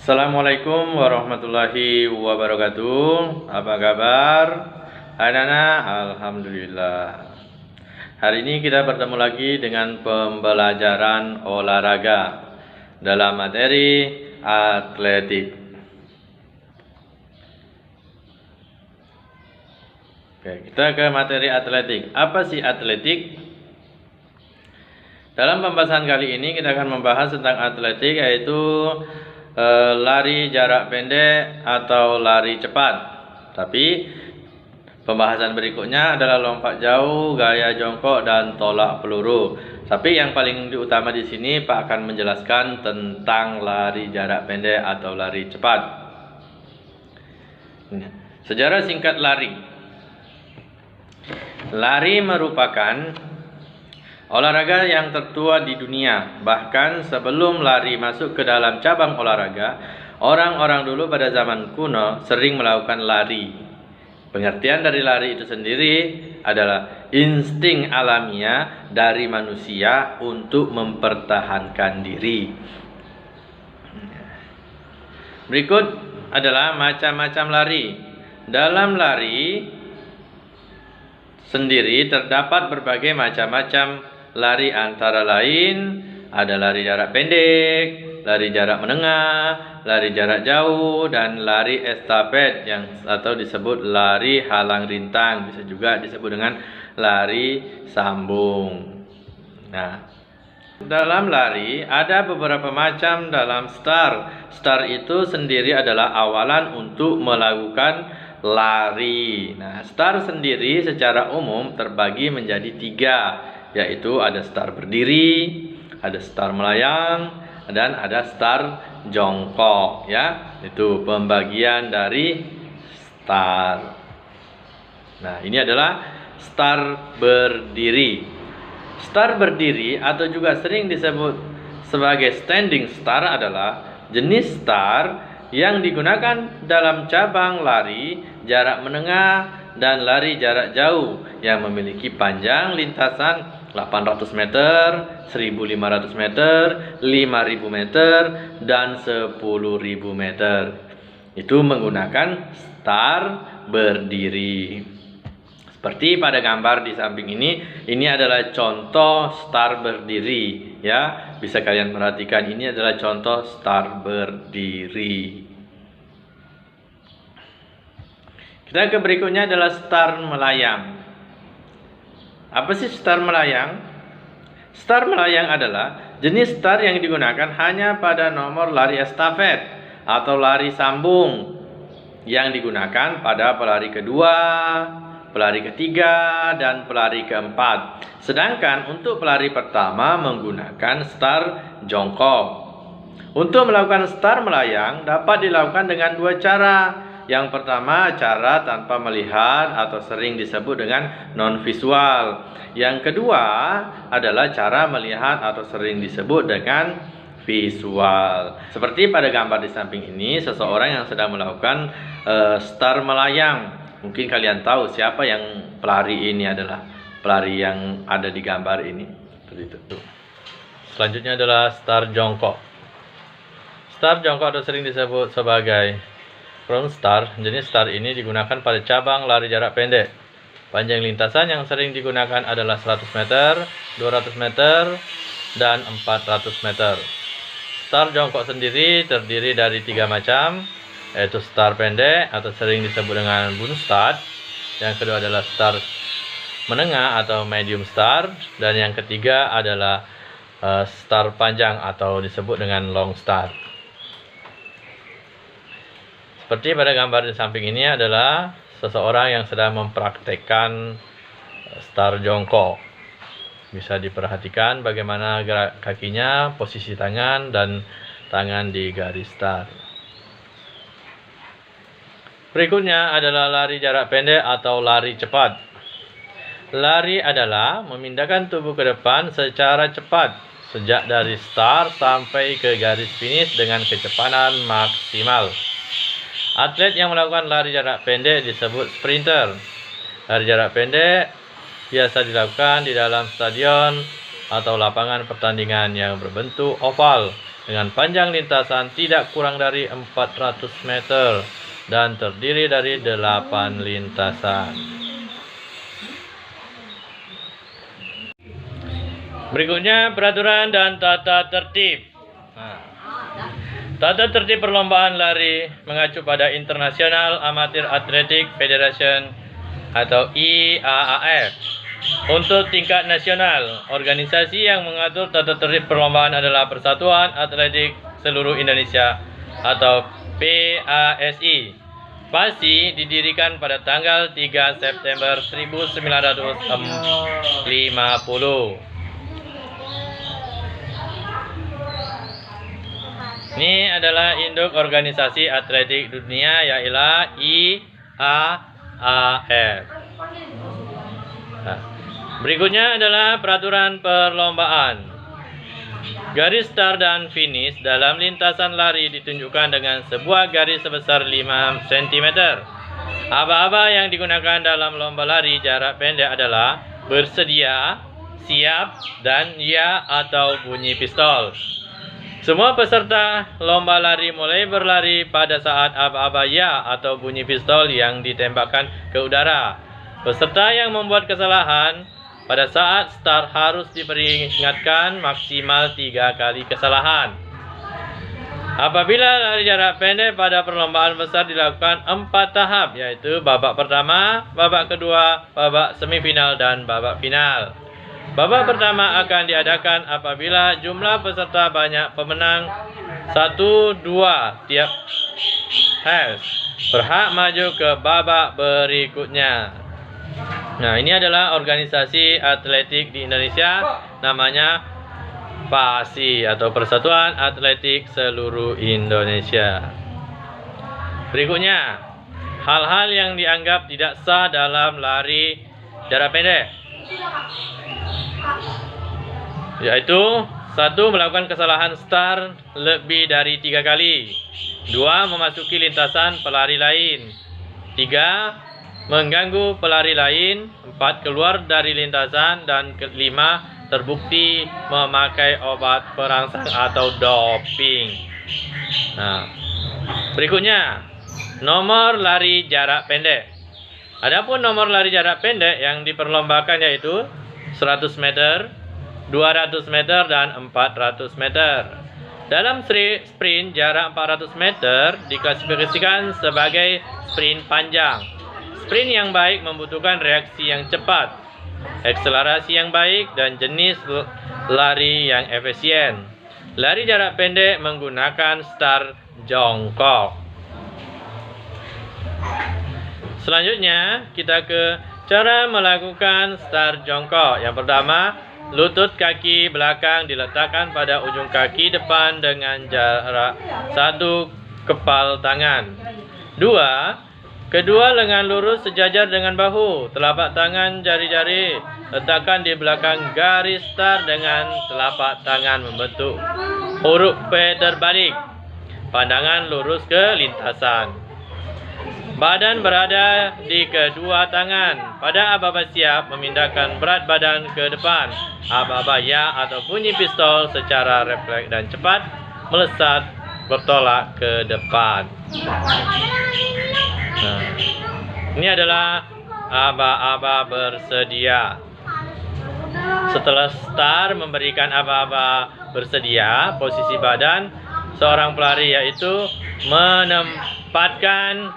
Assalamualaikum warahmatullahi wabarakatuh. Apa kabar? Hai Nana, alhamdulillah. Hari ini kita bertemu lagi dengan pembelajaran olahraga dalam materi atletik. Oke, kita ke materi atletik. Apa sih atletik? Dalam pembahasan kali ini kita akan membahas tentang atletik, yaitu lari jarak pendek atau lari cepat. Tapi pembahasan berikutnya adalah lompat jauh, gaya jongkok, dan tolak peluru. Tapi yang paling utama di sini Pak akan menjelaskan tentang lari jarak pendek atau lari cepat. Sejarah singkat lari. Lari merupakan olahraga yang tertua di dunia. Bahkan sebelum lari masuk ke dalam cabang olahraga, orang-orang dulu pada zaman kuno sering melakukan lari. Pengertian dari lari itu sendiri adalah insting alamiah dari manusia untuk mempertahankan diri. Berikut adalah macam-macam lari. Dalam lari sendiri terdapat berbagai macam-macam lari, antara lain ada lari jarak pendek, lari jarak menengah, lari jarak jauh, dan lari estafet atau disebut lari halang rintang, bisa juga disebut dengan lari sambung. Nah, dalam lari ada beberapa macam dalam start. Start itu sendiri adalah awalan untuk melakukan lari. Nah, start sendiri secara umum terbagi menjadi 3, yaitu ada start berdiri, ada start melayang, dan ada start jongkok, ya. Itu pembagian dari start. Nah, ini adalah start berdiri. Start berdiri atau juga sering disebut sebagai standing start adalah jenis start yang digunakan dalam cabang lari jarak menengah dan lari jarak jauh yang memiliki panjang lintasan 800 meter, 1500 meter, 5000 meter, dan 10.000 meter. Itu menggunakan start berdiri. Seperti pada gambar di samping ini adalah contoh start berdiri, ya. Bisa kalian perhatikan, ini adalah contoh start berdiri. Kita ke berikutnya adalah start melayang. Apa sih start melayang? Start melayang adalah jenis start yang digunakan hanya pada nomor lari estafet atau lari sambung, yang digunakan pada pelari kedua, pelari ketiga, dan pelari keempat. Sedangkan untuk pelari pertama menggunakan start jongkok. Untuk melakukan start melayang dapat dilakukan dengan 2 cara. Yang pertama, cara tanpa melihat atau sering disebut dengan non-visual. Yang kedua adalah cara melihat atau sering disebut dengan visual. Seperti pada gambar di samping ini, seseorang yang sedang melakukan start melayang. Mungkin kalian tahu siapa yang pelari ini adalah pelari yang ada di gambar ini. Seperti itu. Selanjutnya adalah start jongkok. Start jongkok atau sering disebut sebagai front start. Jenis start ini digunakan pada cabang lari jarak pendek. Panjang lintasan yang sering digunakan adalah 100 meter, 200 meter, dan 400 meter. Start jongkok sendiri terdiri dari 3 macam, yaitu start pendek atau sering disebut dengan bun start. Yang kedua adalah start menengah atau medium start, dan yang ketiga adalah start panjang atau disebut dengan long start. Seperti pada gambar di samping ini adalah seseorang yang sedang mempraktekkan start jongkok. Bisa diperhatikan bagaimana gerak kakinya, posisi tangan, dan tangan di garis start. Berikutnya adalah lari jarak pendek atau lari cepat. Lari adalah memindahkan tubuh ke depan secara cepat sejak dari start sampai ke garis finish dengan kecepatan maksimal. Atlet yang melakukan lari jarak pendek disebut sprinter. Lari jarak pendek biasa dilakukan di dalam stadion atau lapangan pertandingan yang berbentuk oval dengan panjang lintasan tidak kurang dari 400 meter dan terdiri dari 8 lintasan. Berikutnya peraturan dan tata tertib. Tata tertib perlombaan lari mengacu pada International Amateur Athletic Federation atau IAAF. Untuk tingkat nasional, organisasi yang mengatur tata tertib perlombaan adalah Persatuan Atletik Seluruh Indonesia atau PASI. PASI didirikan pada tanggal 3 September 1950. Ini adalah induk organisasi atletik dunia, yaitu IAAF. Berikutnya adalah peraturan perlombaan. Garis start dan finish dalam lintasan lari ditunjukkan dengan sebuah garis sebesar 5 cm. Aba-aba yang digunakan dalam lomba lari jarak pendek adalah bersedia, siap, dan ya atau bunyi pistol. Semua peserta lomba lari mulai berlari pada saat aba-aba ya atau bunyi pistol yang ditembakkan ke udara. Peserta yang membuat kesalahan pada saat start harus diperingatkan maksimal 3 kali kesalahan. Apabila lari jarak pendek pada perlombaan besar dilakukan 4 tahap, yaitu babak pertama, babak kedua, babak semifinal, dan babak final. Babak pertama akan diadakan apabila jumlah peserta banyak pemenang 1-2 tiap hash berhak maju ke babak berikutnya. Nah, ini adalah organisasi atletik di Indonesia, namanya PASI atau Persatuan Atletik Seluruh Indonesia. Berikutnya, hal-hal yang dianggap tidak sah dalam lari jarak pendek, yaitu 1. Melakukan kesalahan start lebih dari 3 kali. 2. Memasuki lintasan pelari lain. 3. Mengganggu pelari lain. 4. Keluar dari lintasan. Dan 5. Terbukti memakai obat perangsang atau doping. Nah, berikutnya nomor lari jarak pendek. Adapun nomor lari jarak pendek yang diperlombakan yaitu 100 meter, 200 meter, dan 400 meter. Dalam sprint jarak 400 meter diklasifikasikan sebagai sprint panjang. Sprint yang baik membutuhkan reaksi yang cepat, akselerasi yang baik, dan jenis lari yang efisien. Lari jarak pendek menggunakan start jongkok. Selanjutnya kita ke cara melakukan start jongkok. Yang pertama, lutut kaki belakang diletakkan pada ujung kaki depan dengan jarak 1 kepal tangan. 2. Kedua lengan lurus sejajar dengan bahu. Telapak tangan jari-jari letakkan di belakang garis start dengan telapak tangan membentuk huruf P terbalik. Pandangan lurus ke lintasan. Badan berada di kedua tangan. Pada aba-aba siap, memindahkan berat badan ke depan. Aba-aba ya atau bunyi pistol secara refleks dan cepat melesat bertolak ke depan. Nah, ini adalah aba-aba bersedia. Setelah start memberikan aba-aba bersedia, posisi badan seorang pelari yaitu menempatkan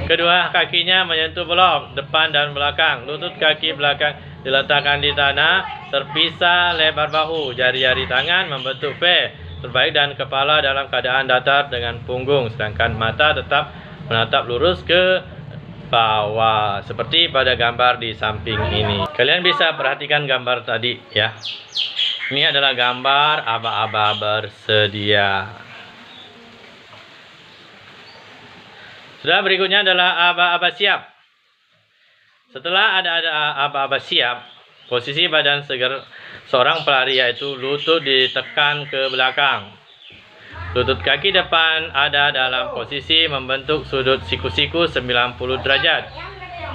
kedua kakinya menyentuh blok depan dan belakang. Lutut kaki belakang diletakkan di tanah, terpisah lebar bahu. Jari-jari tangan membentuk V terbaik dan kepala dalam keadaan datar dengan punggung, sedangkan mata tetap menatap lurus ke bawah seperti pada gambar di samping ini. Kalian bisa perhatikan gambar tadi ya. Ini adalah gambar aba-aba bersedia. Sudah, berikutnya adalah aba-aba siap. Setelah ada aba-aba siap, posisi badan seorang pelari yaitu lutut ditekan ke belakang. Lutut kaki depan ada dalam posisi membentuk sudut siku-siku 90 derajat.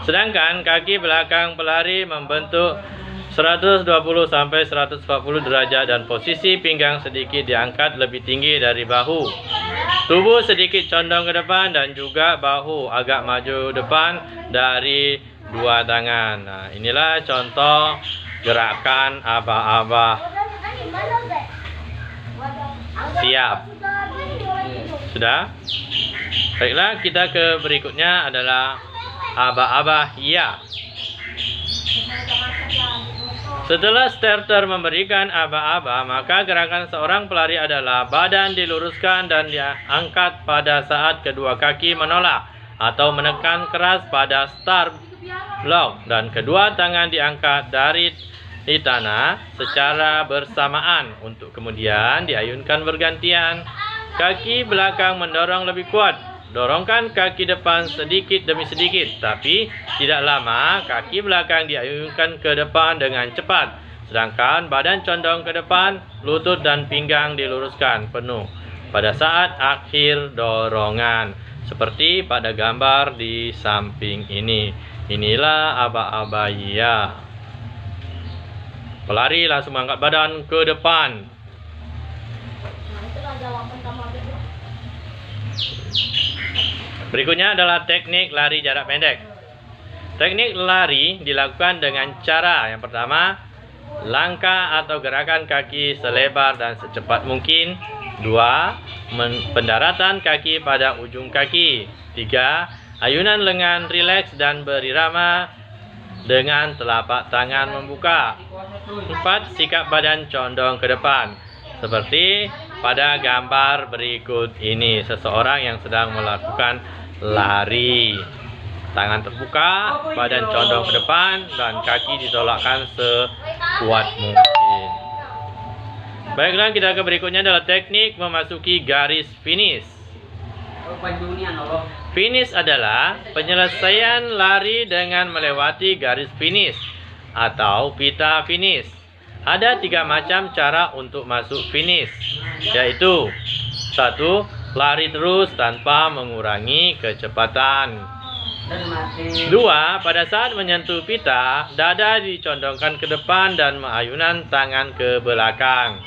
Sedangkan kaki belakang pelari membentuk 120 sampai 140 derajat dan posisi pinggang sedikit diangkat lebih tinggi dari bahu. Tubuh sedikit condong ke depan dan juga bahu agak maju depan dari dua tangan. Nah, inilah contoh gerakan aba-aba. Siap. Sudah? Baiklah, kita ke berikutnya adalah aba-aba ya. Setelah starter memberikan aba-aba, maka gerakan seorang pelari adalah badan diluruskan dan diangkat pada saat kedua kaki menolak atau menekan keras pada start block dan kedua tangan diangkat dari tanah secara bersamaan untuk kemudian diayunkan bergantian. Kaki belakang mendorong lebih kuat. Dorongkan kaki depan sedikit demi sedikit, tapi tidak lama. Kaki belakang diayunkan ke depan dengan cepat, sedangkan badan condong ke depan, lutut dan pinggang diluruskan penuh pada saat akhir dorongan, seperti pada gambar di samping ini. Inilah aba-aba ya. Pelari langsung mengangkat badan ke depan. Berikutnya adalah teknik lari jarak pendek. Teknik lari dilakukan dengan cara yang pertama, langkah atau gerakan kaki selebar dan secepat mungkin. 2. Pendaratan kaki pada ujung kaki. 3. Ayunan lengan rileks dan berirama dengan telapak tangan membuka. 4. Sikap badan condong ke depan. Seperti pada gambar berikut ini, seseorang yang sedang melakukan lari. Tangan terbuka, badan condong ke depan, dan kaki ditolakkan sekuat mungkin. Baiklah, kita ke berikutnya adalah teknik memasuki garis finish. Finish adalah penyelesaian lari dengan melewati garis finish atau pita finish. Ada 3 macam cara untuk masuk finish, yaitu 1. Lari terus tanpa mengurangi kecepatan. 2. Pada saat menyentuh pita, dada dicondongkan ke depan dan ayunan tangan ke belakang.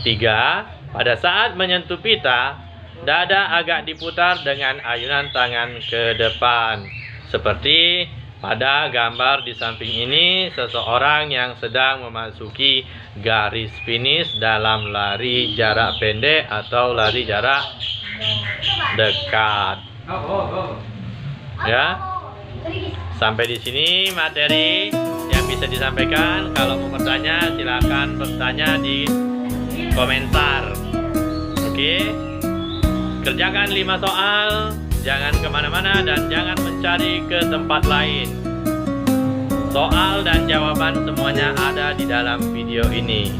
3. Pada saat menyentuh pita, dada agak diputar dengan ayunan tangan ke depan. Seperti pada gambar di samping ini, seseorang yang sedang memasuki garis finish dalam lari jarak pendek atau lari jarak dekat. Ya. Sampai di sini materi yang bisa disampaikan. Kalau mau bertanya, silakan bertanya di komentar. Oke. Kerjakan 5 soal. Jangan kemana-mana dan jangan mencari ke tempat lain. Soal dan jawaban semuanya ada di dalam video ini.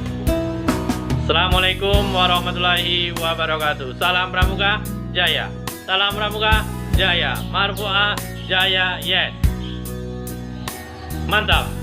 Assalamualaikum warahmatullahi wabarakatuh. Salam Pramuka Jaya. Salam Pramuka Jaya. Marfu'ah Jaya. Yes. Mantap.